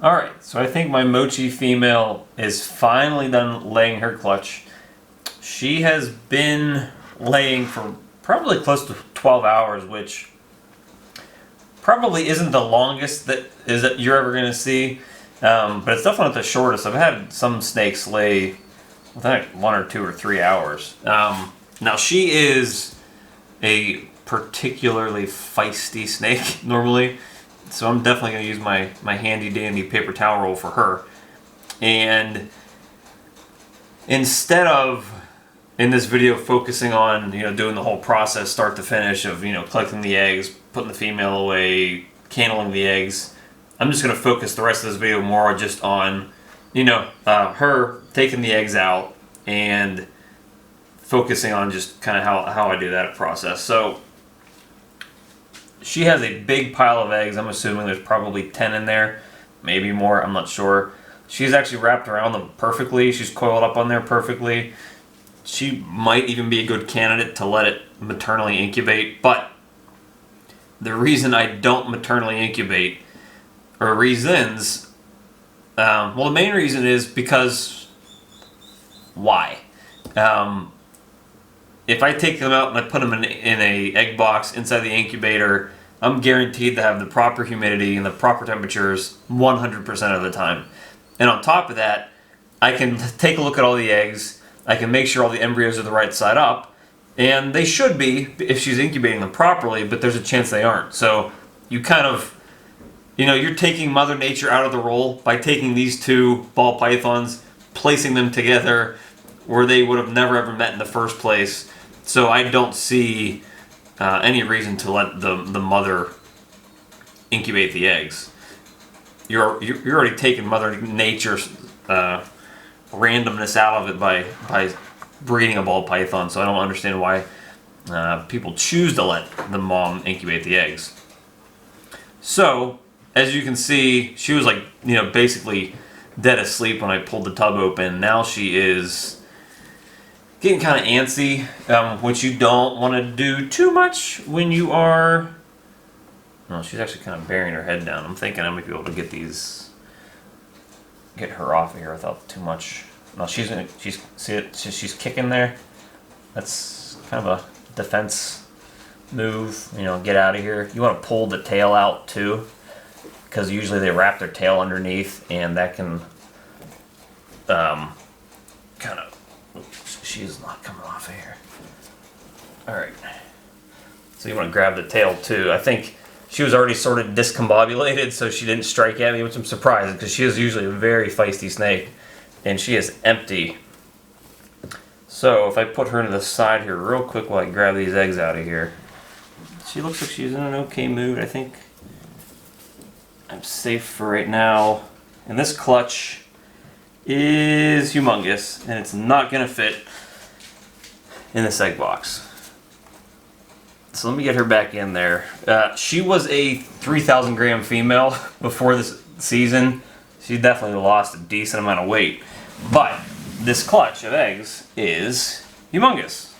Alright, so I think my Mochi female is finally done laying her clutch. She has been laying for probably close to 12 hours, which probably isn't the longest that you're ever going to see, but it's definitely not the shortest. I've had some snakes lay within 1 or 2 or 3 hours. Now she is a particularly feisty snake normally, so I'm definitely going to use my handy dandy paper towel roll for her. And instead of in this video focusing on doing the whole process start to finish of collecting the eggs, putting the female away, candling the eggs, I'm just going to focus the rest of this video more just on her taking the eggs out and focusing on just kind of how I do that process. So she has a big pile of eggs. I'm assuming there's probably 10 in there, maybe more, I'm not sure. She's actually wrapped around them perfectly. She's coiled up on there perfectly. She might even be a good candidate to let it maternally incubate, but the reason I don't maternally incubate, or reasons, well, the main reason is because why? If I take them out and I put them in a egg box inside the incubator, I'm guaranteed to have the proper humidity and the proper temperatures 100% of the time. And on top of that, I can take a look at all the eggs, I can make sure all the embryos are the right side up, and they should be if she's incubating them properly, but there's a chance they aren't. So you kind of, you're taking Mother Nature out of the role by taking these two ball pythons, placing them together where they would have never ever met in the first place. So I don't see any reason to let the mother incubate the eggs. You're already taking Mother Nature's randomness out of it by breeding a ball python. So I don't understand why people choose to let the mom incubate the eggs. So as you can see, she was basically dead asleep when I pulled the tub open. Now she is getting kind of antsy, which you don't want to do too much when you are... No, she's actually kind of burying her head down. I'm thinking I might be able to get her off of here without too much. No, see it? She's kicking there. That's kind of a defense move. Get out of here. You want to pull the tail out too, because usually they wrap their tail underneath, and that can kind of... She's not coming off of here. Alright. So you want to grab the tail too. I think she was already sort of discombobulated, so she didn't strike at me, which I'm surprised, because she is usually a very feisty snake, and she is empty. So if I put her to the side here real quick while I grab these eggs out of here. She looks like she's in an okay mood. I think I'm safe for right now. And this clutch is humongous, and it's not going to fit in this egg box. So let me get her back in there. She was a 3,000 gram female before this season. She definitely lost a decent amount of weight. But this clutch of eggs is humongous.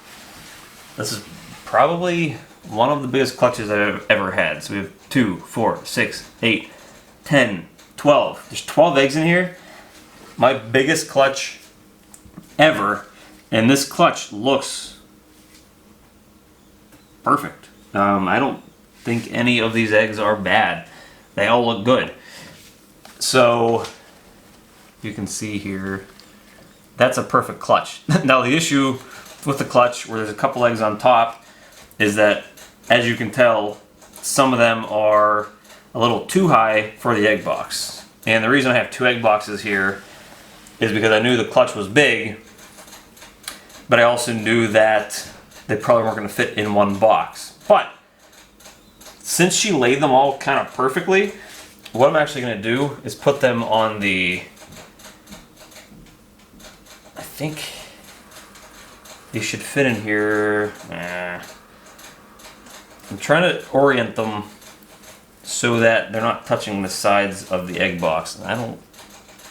This is probably one of the biggest clutches I've ever had. So we have 2, 4, 6, 8, 10, 12. There's 12 eggs in here. My biggest clutch ever, and this clutch looks perfect. I don't think any of these eggs are bad. They all look good. So you can see here, that's a perfect clutch. Now the issue with the clutch, where there's a couple eggs on top, is that, as you can tell, some of them are a little too high for the egg box. And the reason I have 2 egg boxes here is because I knew the clutch was big, but I also knew that they probably weren't going to fit in one box. But since she laid them all kind of perfectly, what I'm actually going to do is put them on the... I think they should fit in here. I'm trying to orient them so that they're not touching the sides of the egg box.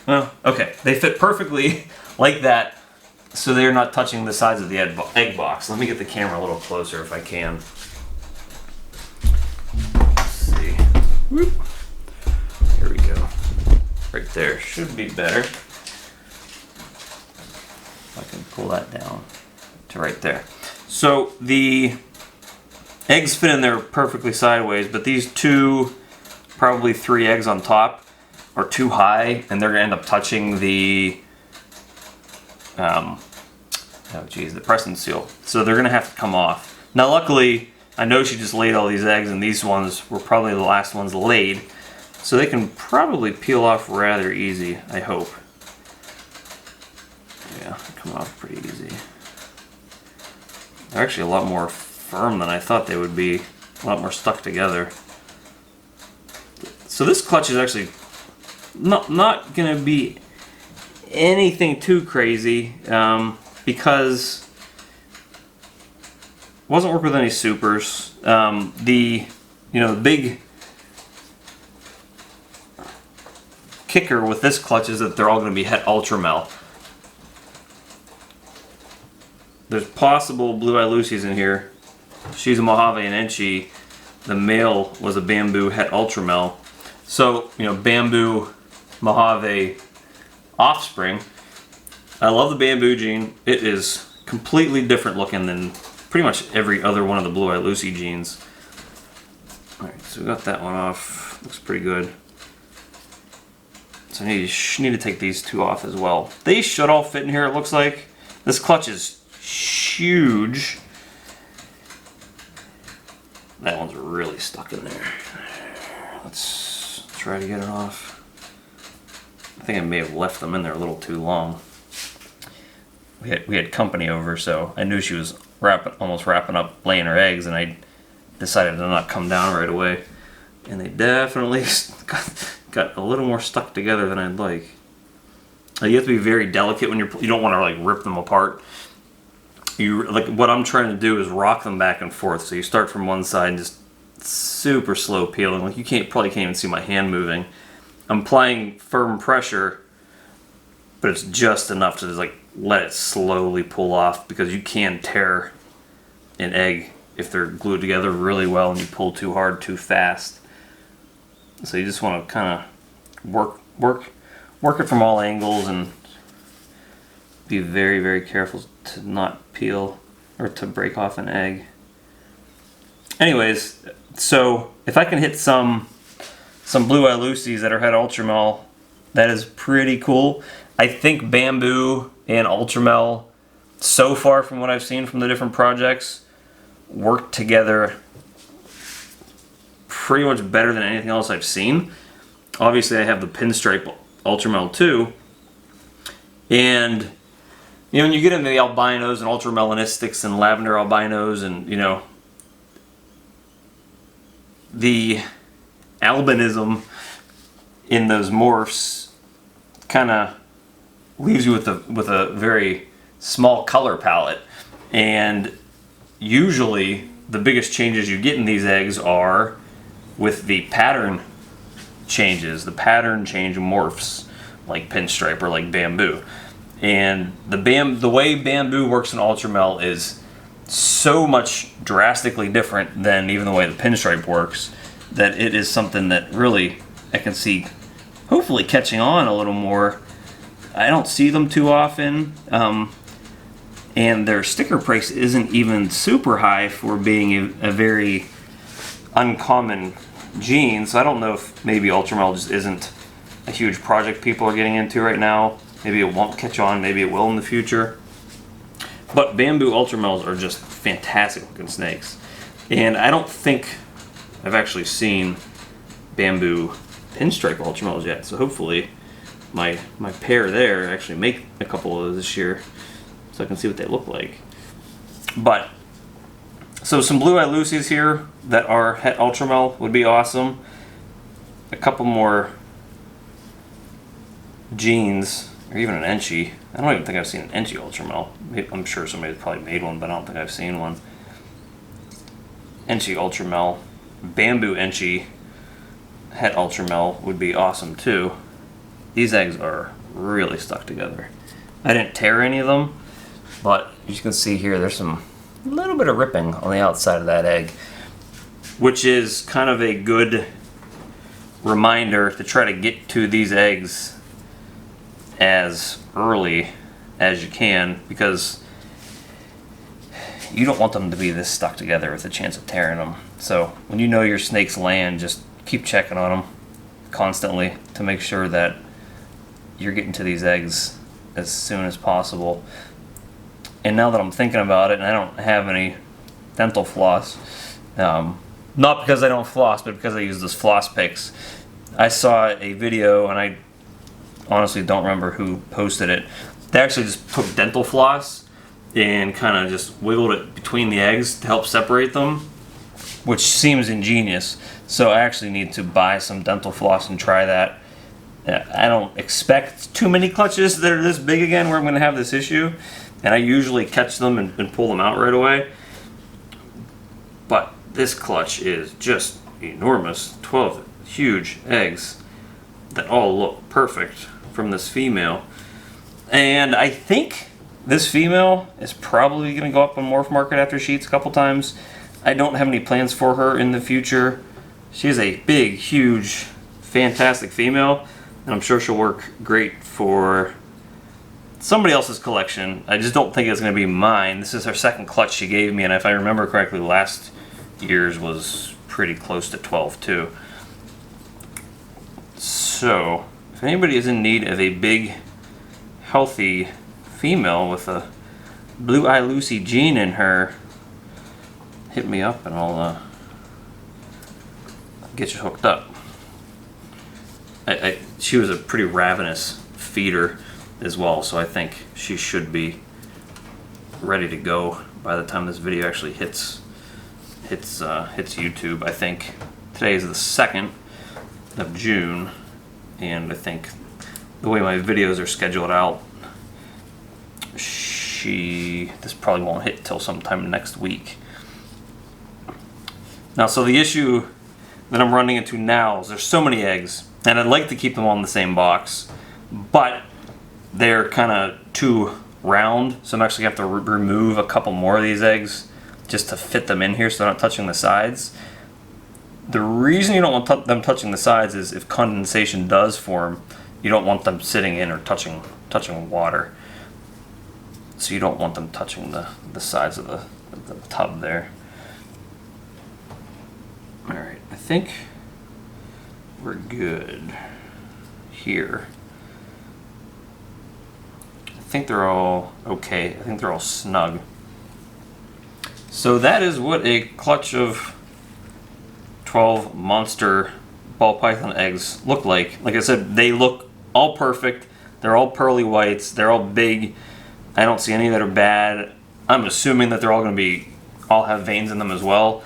Well, okay, they fit perfectly like that, so they're not touching the sides of the egg box. Let me get the camera a little closer if I can. Let's see. Whoop. Here we go. there. Should be better. I can pull that down to right there. So the eggs fit in there perfectly sideways, but these two, probably 3 eggs on top are too high, and they're gonna end up touching the the pressing seal. So they're gonna have to come off. Now luckily, I know she just laid all these eggs, and these ones were probably the last ones laid. So they can probably peel off rather easy, I hope. Yeah, come off pretty easy. They're actually a lot more firm than I thought they would be. A lot more stuck together. So this clutch is actually not going to be anything too crazy because it wasn't working with any supers. The big kicker with this clutch is that they're all going to be Het Ultramel. There's possible Blue Eye Lucy's in here. She's a Mojave and Enchi. The male was a Bamboo Het Ultramel. So, Bamboo, Mojave offspring. I love the Bamboo gene. It is completely different looking than pretty much every other one of the Blue Eye Lucy genes. Alright, so we got that one off. Looks pretty good. So I need to take these two off as well. They should all fit in here, it looks like. This clutch is huge. That one's really stuck in there. Let's try to get it off. I think I may have left them in there a little too long. We had company over, so I knew she was almost wrapping up laying her eggs, and I decided to not come down right away. And they definitely got a little more stuck together than I'd like. You have to be very delicate when you don't want to like rip them apart. What I'm trying to do is rock them back and forth. So you start from one side and just super slow peeling. Like you probably can't even see my hand moving. I'm applying firm pressure, but it's just enough to just like let it slowly pull off, because you can tear an egg if they're glued together really well and you pull too hard too fast. So you just want to kind of work it from all angles and be very, very careful to not peel or to break off an egg. Anyways, so if I can hit some Blue Eye Lucy's that are Het Ultramel, that is pretty cool. I think Bamboo and Ultramel, so far from what I've seen from the different projects, work together pretty much better than anything else I've seen. Obviously I have the Pinstripe Ultramel too, and when you get into the albinos and ultramelanistics and lavender albinos, and the albinism in those morphs kind of leaves you with a very small color palette. And usually the biggest changes you get in these eggs are with the pattern changes, the pattern change morphs, like Pinstripe or like Bamboo. And the way Bamboo works in Ultramel is so much drastically different than even the way the Pinstripe works, that it is something that really I can see hopefully catching on a little more. I don't see them too often, and their sticker price isn't even super high for being a very uncommon gene. So I don't know if maybe Ultramel just isn't a huge project people are getting into right now. Maybe it won't catch on, maybe it will in the future. But Bamboo Ultramels are just fantastic looking snakes. And I don't think I've actually seen Bamboo Pinstripe Ultramels yet, so hopefully my pair there actually make a couple of those this year so I can see what they look like. But so some Blue Eye Lucy's here that are Het Ultramel would be awesome. A couple more genes, or even an Enchi. I don't even think I've seen an Enchi Ultramel. I'm sure somebody's probably made one, but I don't think I've seen one. Enchi Ultramel, Bamboo Enchi, Het Ultramel would be awesome too. These eggs are really stuck together. I didn't tear any of them, but as you can see here, there's a little bit of ripping on the outside of that egg, which is kind of a good reminder to try to get to these eggs as early as you can, because you don't want them to be this stuck together with a chance of tearing them. So when you know your snake's laying, just keep checking on them constantly to make sure that you're getting to these eggs as soon as possible. And now that I'm thinking about it, and I don't have any dental floss, not because I don't floss, but because I use those floss picks. I saw a video, and I honestly don't remember who posted it. They actually just took dental floss and kind of just wiggled it between the eggs to help separate them, which seems ingenious. So I actually need to buy some dental floss and try that. I don't expect too many clutches that are this big again where I'm going to have this issue, and I usually catch them and pull them out right away. But this clutch is just enormous. 12 huge eggs that all look perfect from this female. And I think this female is probably going to go up on Morph Market after she eats a couple times. I don't have any plans for her in the future. She's a big, huge, fantastic female, and I'm sure she'll work great for somebody else's collection. I just don't think it's going to be mine. This is her second clutch she gave me, and if I remember correctly, last year's was pretty close to 12 too. So if anybody is in need of a big, healthy female with a Blue Eye Lucy gene in her, hit me up and I'll get you hooked up. She was a pretty ravenous feeder as well, so I think she should be ready to go by the time this video actually hits YouTube. I think today is the 2nd of June, and I think the way my videos are scheduled out, this probably won't hit till sometime next week. Now, so the issue that I'm running into now is there's so many eggs, and I'd like to keep them all in the same box, but they're kind of too round, so I'm actually going to have to remove a couple more of these eggs just to fit them in here so they're not touching the sides. The reason you don't want them touching the sides is if condensation does form, you don't want them sitting in or touching water. So you don't want them touching the sides of the tub there. Alright, I think we're good here. I think they're all okay. I think they're all snug. So that is what a clutch of 12 monster ball python eggs look like. Like I said, they look all perfect. They're all pearly whites. They're all big. I don't see any that are bad. I'm assuming that they're all going to all have veins in them as well.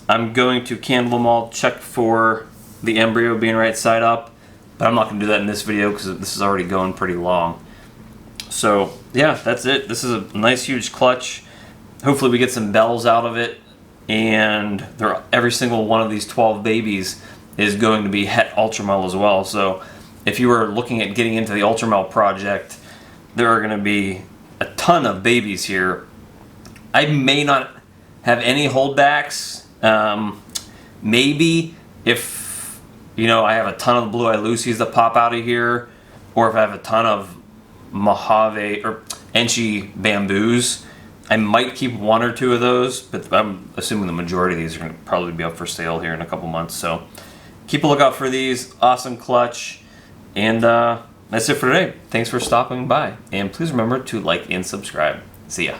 I'm going to candle them all, check for the embryo being right side up, but I'm not going to do that in this video because this is already going pretty long. So yeah, that's it. This is a nice huge clutch. Hopefully we get some bells out of it, and every single one of these 12 babies is going to be het Ultramel as well. So if you were looking at getting into the Ultramel project, there are going to be a ton of babies here. I may not have any holdbacks. Maybe if I have a ton of Blue Eye Lucies that pop out of here, or if I have a ton of Mojave or Enchi bamboos, I might keep one or two of those, but I'm assuming the majority of these are going to probably be up for sale here in a couple months. So keep a lookout for these. Awesome clutch. And that's it for today. Thanks for stopping by. And please remember to like and subscribe. See ya.